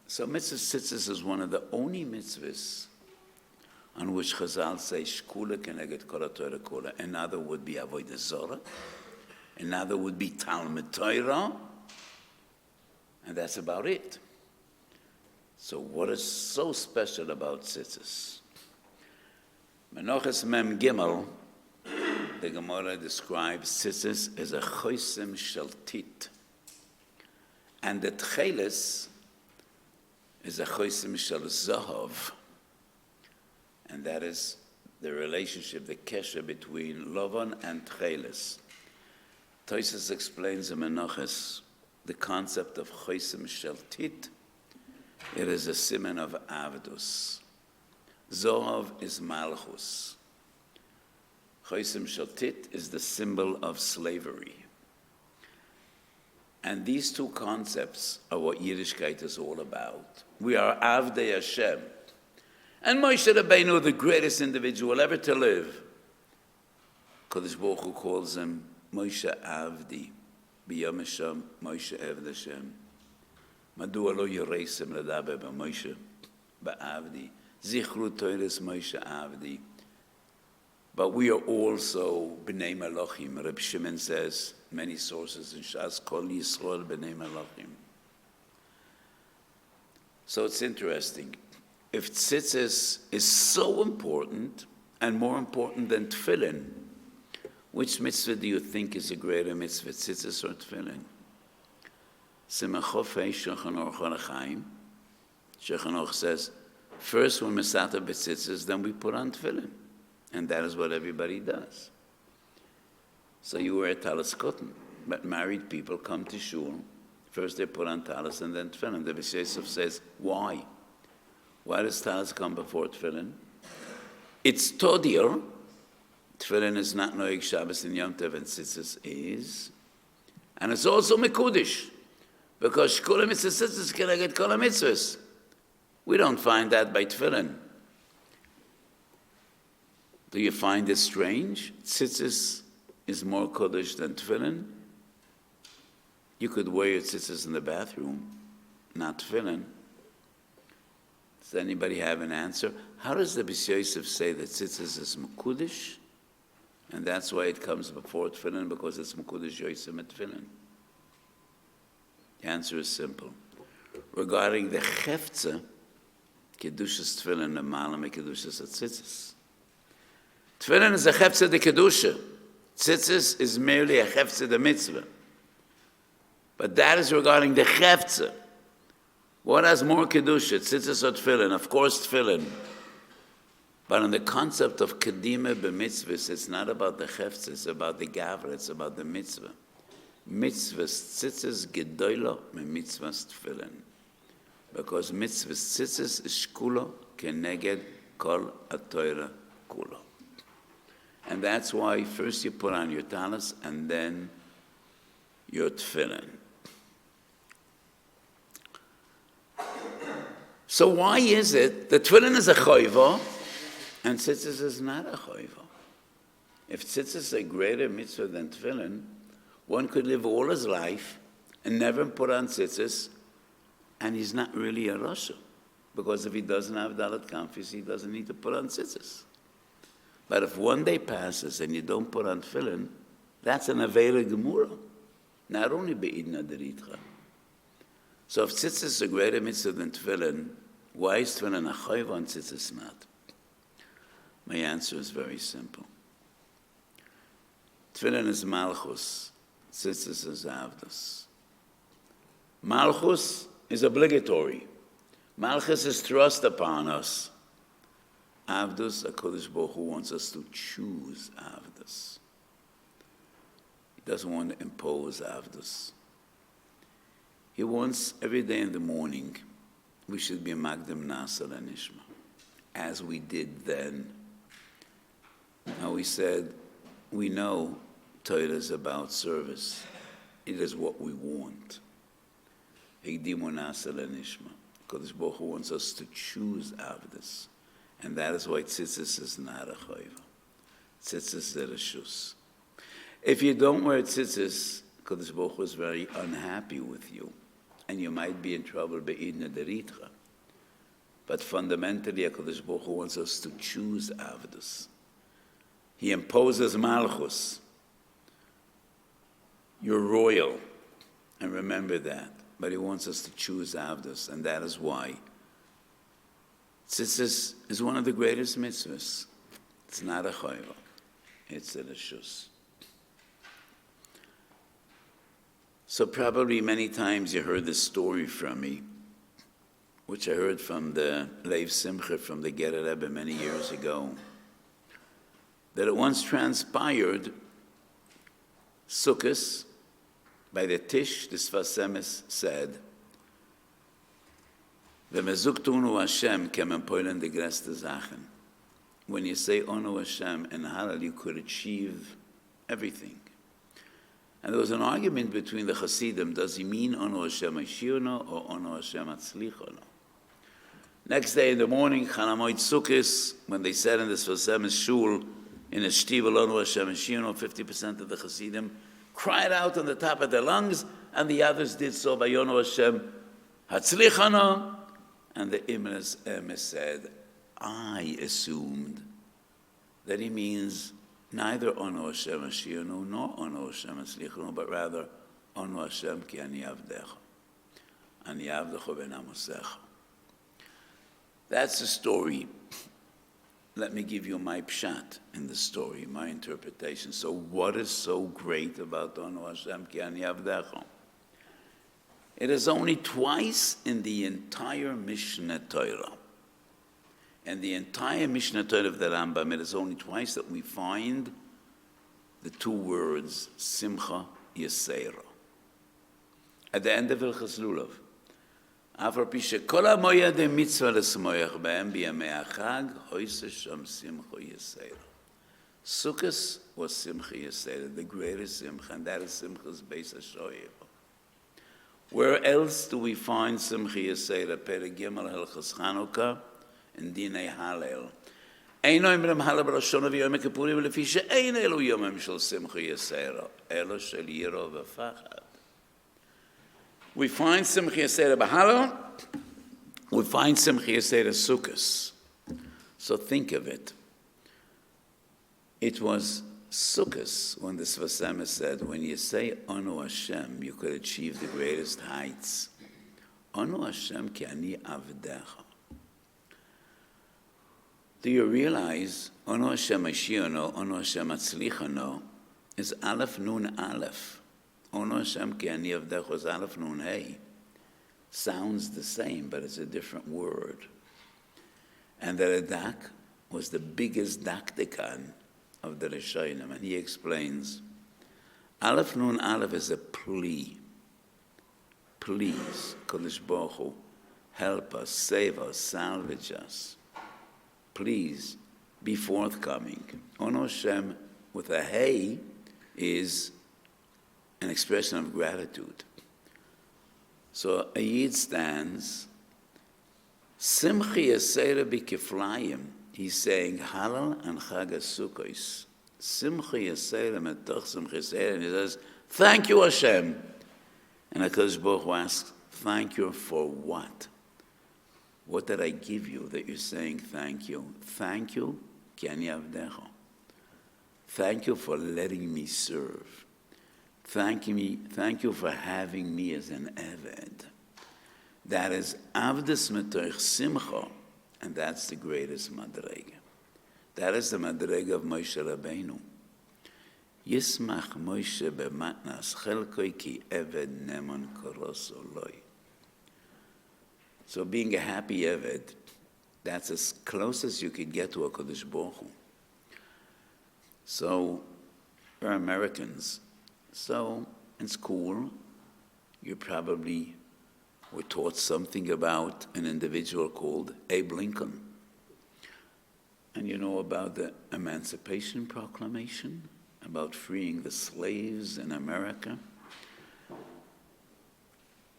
So mitzvah tzitzis is one of the only mitzvahs on which Chazal say shkula keneged kol haTorah kula. Another would be avodah zorah. Another would be Talmud Torah. And that's about it. So what is so special about tzitzis? Menachos Mem Gimel, the Gemara describes tzitzis as a chosim shaltit. And the tchelis is a chosim shel zahav. And that is the relationship, the kesher between Lavan and tchelis. Tosfos explains in Menachos the concept of chosim shaltit. It is a siman of avdus. Zohav is malchus. Chosim shaltit is the symbol of slavery. And these two concepts are what Yiddishkeit is all about. We are Avdei Hashem. And Moshe Rabbeinu, the greatest individual ever to live, Kodesh Baruch Hu calls him Moshe Avdi. B'yom Hashem, Moshe Eved Hashem. Madua lo yireisem ledaber b'Moshe ba'avdi. Zichru Toras Moshe Avdi. But we are also B'nei Malachim. Reb Shimon says, many sources in Shas, Kol Yisrael B'nei Malachim. So it's interesting. If tzitzis is so important, and more important than tefillin, which mitzvah do you think is a greater mitzvah, tzitzis or tefillin? Simachofei Shulchan Aruch HaChaim. Shulchan Aruch says, first when mesata b'tzitzis, then we put on tefillin. And that is what everybody does. So you wear talis cotton, but married people come to shul. First they put on talis and then tefillin. The Beis Yosef says, why? Why does talis come before tefillin? It's todir. Tefillin is not noig Shabbos and Yom Tov, and tzitzis is. And it's also mekudish, because shkula mitzvah tzitzis keneged kol mitzvahs. We don't find that by tefillin. Do you find it strange? Tzitzis is more kodesh than tefillin. You could wear your tzitzis in the bathroom, not tefillin. Does anybody have an answer? How does the Beis Yosef say that tzitzis is mekudish? And that's why it comes before tefillin, because it's mekudish Yosef at tefillin. The answer is simple. Regarding the chefza, kedushas tefillin l'malam kedushas tzitzis. Tefillin is a chefza de kedusha. Tzitzis is merely a chefza de mitzvah. But that is regarding the chefza. What has more kedusha, tzitzis or tefillin? Of course tefillin. But on the concept of kedima b'mitzvahs, it's not about the chefza, it's about the gavra, it's about the mitzvah. Mitzvahs tzitzis gedoylo me mitzvahs tefillin. Because mitzvahs tzitzis is shkulo keneged kol haTorah kulo. And that's why first you put on your talis and then your tefillin. So why is it that tefillin is a choiva and tzitzis is not a choiva? If tzitzis is a greater mitzvah than tefillin, one could live all his life and never put on tzitzis, and he's not really a rasha. Because if he doesn't have dalat kanfis, he doesn't need to put on tzitzis. But if one day passes and you don't put on tefillin, that's an avera gemura. Not only be'idna deritcha. So if tzitzis is a greater mitzvah than tefillin, why is tefillin a chayva and tzitzis not? My answer is very simple. Tefillin is malchus, tzitzis is avdus. Malchus is obligatory. Malchus is thrust upon us. Avdus, HaKadosh Baruch Hu wants us to choose Avdus. He doesn't want to impose Avdus. He wants every day in the morning we should be Magdim Nasal and Ishma, as we did then. Now we said, we know Torah is about service. It is what we want. Higdimu Nasal and Ishma. HaKadosh Baruch Hu wants us to choose Avdus. And that is why tzitzis is not a chayva. Tzitzis is a reshus. If you don't wear tzitzis, Kodesh Baruch Hu is very unhappy with you. and you might be in trouble be'idna deritcha. But fundamentally, HaKadosh Baruch Hu wants us to choose avdus. He imposes malchus. You're royal, and remember that. But he wants us to choose avdus, and that is why Tzitzis is one of the greatest mitzvahs. It's not a chayva, it's a reshus. So probably many times you heard this story from me, which I heard from the Leiv Simcha from the Gerer Rebbe many years ago, that it once transpired, Sukkos, by the Tish, the Sfas Emes said, "V'mezuk tunu Hashem kemen poilen de greste Sachen." When you say Onu Hashem in Hallel, you could achieve everything. And there was an argument between the Hasidim, does he mean Onu Hashem Ashirno or Onu Hashem Atzlichono? Next day in the morning, Chanamoid Sukkos, when they said in the Sfas Emes shul, in a shtivel Onu Hashem Ashirno, 50% of the Hasidim cried out on the top of their lungs, and the others did so by Onu Hashem Hatzlichono. And the Imres Emes said, I assumed that he means neither Onu Hashem Ashirnu nor Onu Hashem Atzlichnu, but rather Onu Hashem ki ani avdecha. Ani avdecha ben amosecha. That's the story. Let me give you my pshat in the story, my interpretation. So what is so great about Onu Hashem ki ani avdecha? It is only twice in the entire Mishnah Torah. And the entire Mishnah Torah of the Rambam, it is only twice that we find the two words, Simcha Yisera. At the end of Hilchos Lulav. Afar pi shekol hamoyed mitzvah lesmoyach behem biyamei hachag, hoise sham Simcha Yisera. Sukkos was Simcha Yisera, the greatest Simcha, and that is Simcha's Beis HaShoyach. Where else do we find Simcha Yisera? Perek Gimel Hilchos Chanukah in Dinei Hallel. Eino imrem Hallel b'Rosh v'Yom Kippurim lefi she'ein elu yomim shel Simcha Yisera, elo shel yiro v'fachad. We find Simcha Yisera b'Hallel. We find Simcha Yisera Sukkos. So think of it. It was Sukkos when the Sfas Emes said, when you say Onu Hashem, you could achieve the greatest heights. Onu Hashem ki ani avdecha. Do you realize Onu Hashem Ashirno, Onu Hashem Atzlichono is Aleph Nun Aleph. Onu Hashem ki ani avdecha is Aleph Nun Hey. Sounds the same, but it's a different word. And the Radak was the biggest daktikan of the Rishonim, and he explains, Aleph Nun Aleph is a plea. Please, Kodesh Baruch Hu, help us, save us, salvage us. Please, be forthcoming. Onu Hashem with a hey is an expression of gratitude. So a Yid stands, Simcha Yisera b'kiflayim. He's saying Hallel and Chag HaSukkos. Simcha Yisera metoch Simcha Yisera. And he says, thank you, Hashem. And HaKadosh Baruch Hu asks, thank you for what? What did I give you that you're saying thank you? Thank you, ki ani avdecha. Thank you for letting me serve. Thank you for having me as an Eved. That is Avdus metoch Simcha. And that's the greatest madrega. That is the madrega of Moshe Rabbeinu. Yismach Moshe b'matnas chelkoi ki eved neman koros oloi. So being a happy eved, that's as close as you could get to a Kodesh Baruch Hu. So we're Americans. So in school, you probably were taught something about an individual called Abe Lincoln. And you know about the Emancipation Proclamation, about freeing the slaves in America.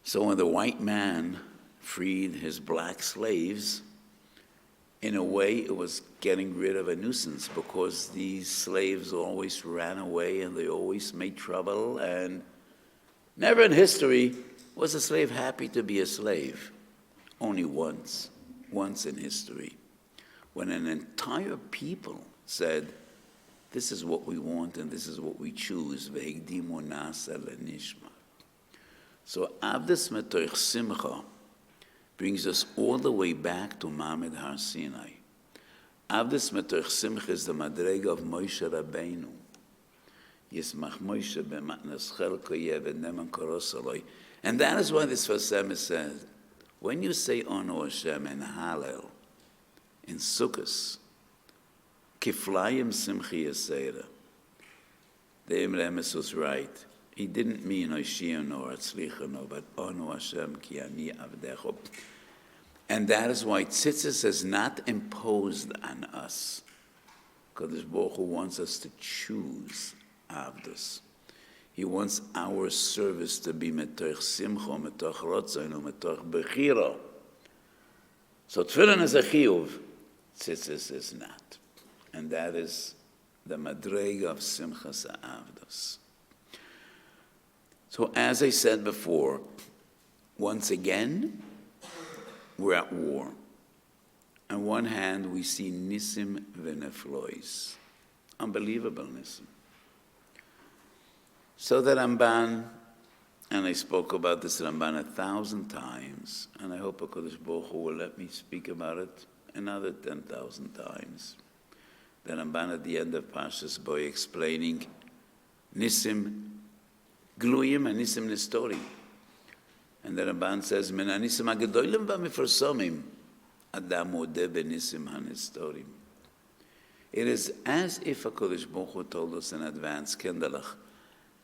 So when the white man freed his black slaves, in a way it was getting rid of a nuisance, because these slaves always ran away and they always made trouble, and Never in history was a slave happy to be a slave. Only once in history, when an entire people said, this is what we want and this is what we choose. V'hegdimu nasa lenishma. So Avdas Metoich Simcha brings us all the way back to Mamed Har Sinai. Avdas Metoich Simcha is the madrega of Moshe Rabbeinu. Yismach Moshe b'matnas chelko yeved neman koros aloi. And that is why this Vasem says, when you say Onu Hashem in Hallel, in Sukkot, Kiflayim Simchi Yasera, the Imre Emes was right. He didn't mean Oishiyano or Atzlichano, but Onu Hashem ki ani avdecho. And that is why Tzitzis is not imposed on us. Kadosh Baruch Hu wants us to choose Avdus. He wants our service to be metoch simcha, metoch rotzon, metoch bechira. So tefillin is a chiyuv, tzitzis is not. And that is the madrega of simchas ha'avdos. So as I said before, once again, we're at war. On one hand, we see nisim v'neflois, unbelievable nisim. So the Ramban, and I spoke about this Ramban 1,000 times, and I hope HaKadosh Baruch Hu will let me speak about it another 10,000 times. The Ramban at the end of Parshas Bo explaining Nisim Gluyim and Nisim Nestorim. And the Ramban says, Min ha-Nisim ha-Gedolim va-Mefarsomim, Adam modeh be-Nisim ha-Nestorim. It is as if HaKadosh Baruch Hu told us in advance, Kendalach,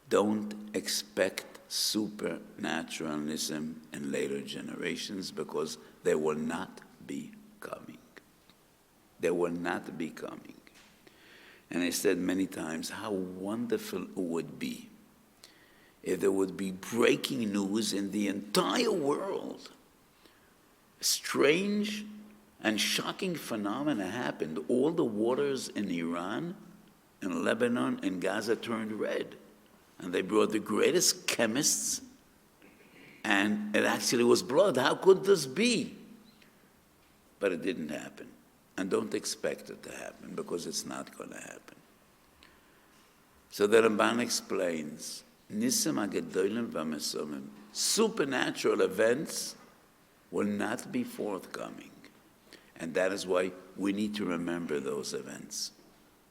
don't expect supernatural nisim in later generations because they will not be coming. They will not be coming. And I said many times how wonderful it would be if there would be breaking news in the entire world. A strange and shocking phenomena happened. All the waters in Iran, in Lebanon, and Gaza turned red. And they brought the greatest chemists, and it actually was blood. How could this be? But it didn't happen. And don't expect it to happen, because it's not going to happen. So the Ramban explains, Nisim ha-Gedolim va-Mesomim, supernatural events will not be forthcoming. And that is why we need to remember those events,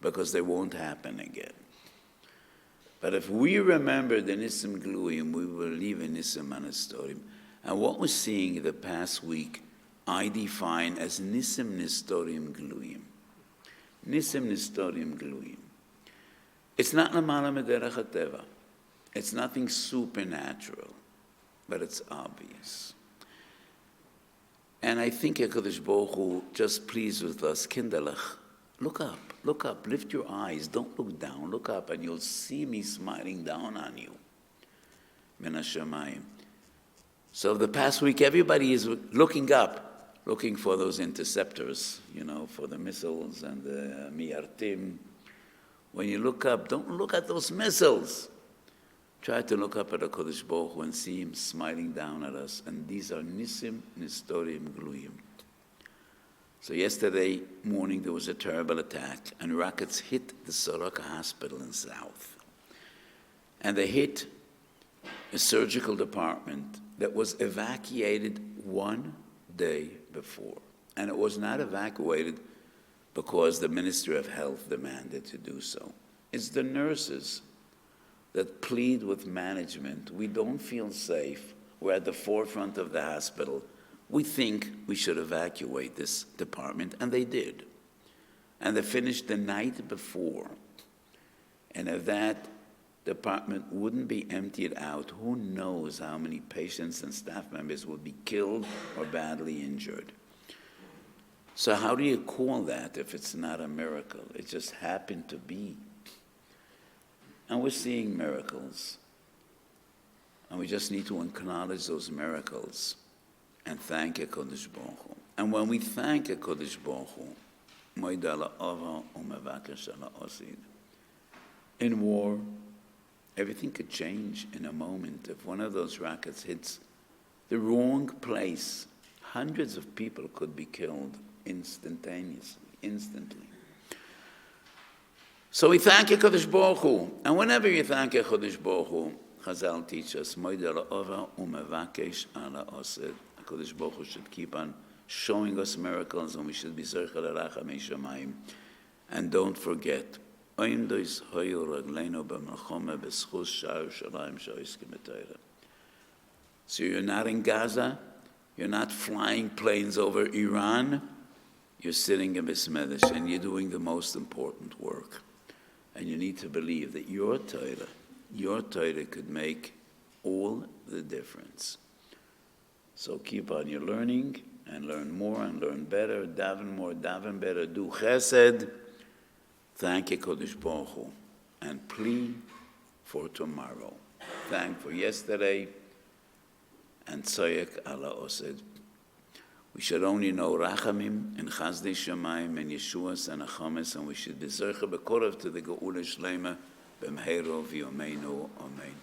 because they won't happen again. But if we remember the Nisim Gluyim, we will leave in Nisim Anastorim. And what we're seeing the past week, I define as Nisim Nestorim Gluyim. Nisim Nestorim Gluyim. It's not Lamala Mederach HaTeva. It's nothing supernatural, but it's obvious. And I think HaKadosh Baruch Hu just pleased with us, Kindalach. Look up, lift your eyes, don't look down, look up, and you'll see me smiling down on you. Min hashamayim. So the past week, everybody is looking up, looking for those interceptors, for the missiles and the miyartim. When you look up, don't look at those missiles. Try to look up at HaKadosh Baruch Hu and see him smiling down at us. And these are Nisim Nestorim Gluyim. So yesterday morning there was a terrible attack, and rockets hit the Soroka hospital in South. And they hit a surgical department that was evacuated one day before. And it was not evacuated because the Ministry of Health demanded to do so. It's the nurses that plead with management. We don't feel safe. We're at the forefront of the hospital. We think we should evacuate this department, and they did. And they finished the night before. And if that department wouldn't be emptied out, who knows how many patients and staff members would be killed or badly injured. So how do you call that if it's not a miracle? It just happened to be. And we're seeing miracles. And we just need to acknowledge those miracles and thank HaKadosh Baruch Hu. And when we thank HaKadosh Baruch Hu, in war, everything could change in a moment. If one of those rockets hits the wrong place, hundreds of people could be killed instantaneously, instantly. So we thank HaKadosh Baruch Hu. And whenever you thank HaKadosh Baruch Hu, Chazal teach us, HaKadosh Baruch Hu should keep on showing us miracles, and we should be Zercha L'Rachamei Shamayim. And don't forget, so you're not in Gaza, you're not flying planes over Iran, you're sitting in Bismillah, and you're doing the most important work. And you need to believe that your Torah could make all the difference. So keep on your learning, and learn more, and learn better, daven more, daven better, do chesed. Thank you, Kodesh Baruch Hu, and plea for tomorrow. Thank for yesterday, and tzoyek ala osed. We should only know Rachamim and Chazdei Shamayim and Yeshuas and Achames, and we should be Zercha B'Korav to the Geula Shleima B'Mheiro V'Yomeinu Amen.